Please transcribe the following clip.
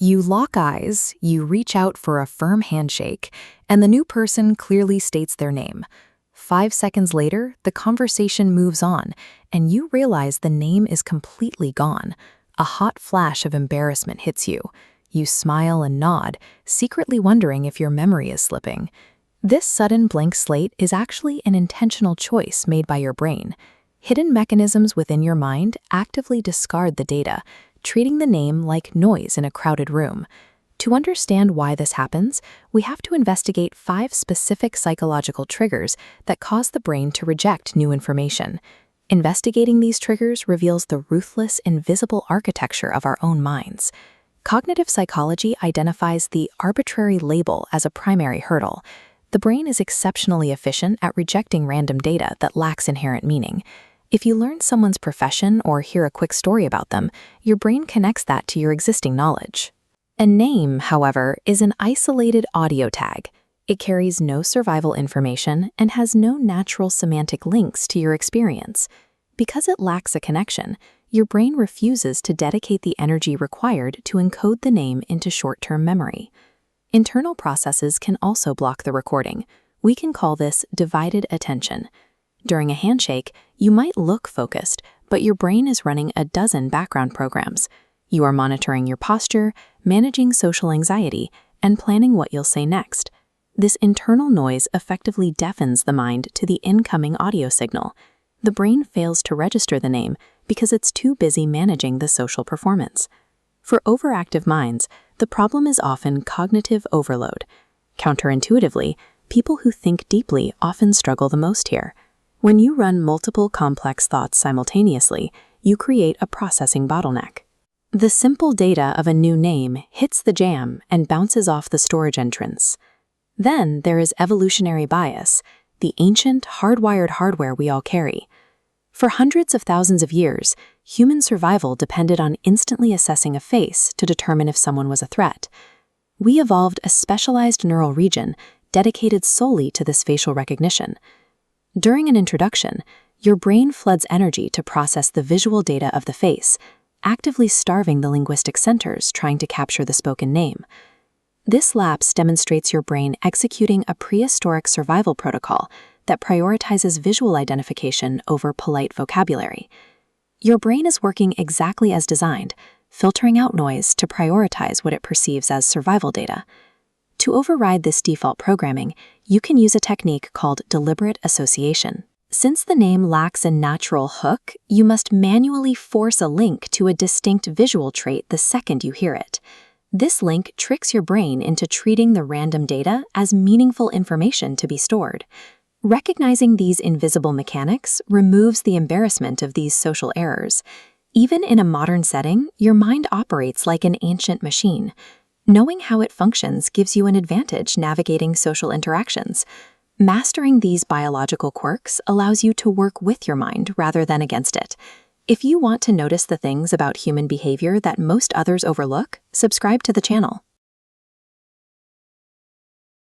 You lock eyes, you reach out for a firm handshake, and the new person clearly states their name. 5 seconds later, the conversation moves on, and you realize the name is completely gone. A hot flash of embarrassment hits you. You smile and nod, secretly wondering if your memory is slipping. This sudden blank slate is actually an intentional choice made by your brain. Hidden mechanisms within your mind actively discard the data, treating the name like noise in a crowded room. To understand why this happens, we have to investigate 5 specific psychological triggers that cause the brain to reject new information. Investigating these triggers reveals the ruthless, invisible architecture of our own minds. Cognitive psychology identifies the arbitrary label as a primary hurdle. The brain is exceptionally efficient at rejecting random data that lacks inherent meaning. If you learn someone's profession or hear a quick story about them, your brain connects that to your existing knowledge. A name, however, is an isolated audio tag. It carries no survival information and has no natural semantic links to your experience. Because it lacks a connection, your brain refuses to dedicate the energy required to encode the name into short-term memory. Internal processes can also block the recording. We can call this divided attention. During a handshake, you might look focused, but your brain is running a dozen background programs. You are monitoring your posture, managing social anxiety, and planning what you'll say next. This internal noise effectively deafens the mind to the incoming audio signal. The brain fails to register the name because it's too busy managing the social performance. For overactive minds, the problem is often cognitive overload. Counterintuitively, people who think deeply often struggle the most here. When you run multiple complex thoughts simultaneously, you create a processing bottleneck. The simple data of a new name hits the jam and bounces off the storage entrance. Then there is evolutionary bias, the ancient, hardwired hardware we all carry. For hundreds of thousands of years, human survival depended on instantly assessing a face to determine if someone was a threat. We evolved a specialized neural region dedicated solely to this facial recognition. During an introduction, your brain floods energy to process the visual data of the face, actively starving the linguistic centers trying to capture the spoken name. This lapse demonstrates your brain executing a prehistoric survival protocol that prioritizes visual identification over polite vocabulary. Your brain is working exactly as designed, filtering out noise to prioritize what it perceives as survival data. To override this default programming, you can use a technique called deliberate association. Since the name lacks a natural hook, you must manually force a link to a distinct visual trait the second you hear it. This link tricks your brain into treating the random data as meaningful information to be stored. Recognizing these invisible mechanics removes the embarrassment of these social errors. Even in a modern setting, your mind operates like an ancient machine. Knowing how it functions gives you an advantage navigating social interactions. Mastering these biological quirks allows you to work with your mind rather than against it. If you want to notice the things about human behavior that most others overlook, subscribe to the channel.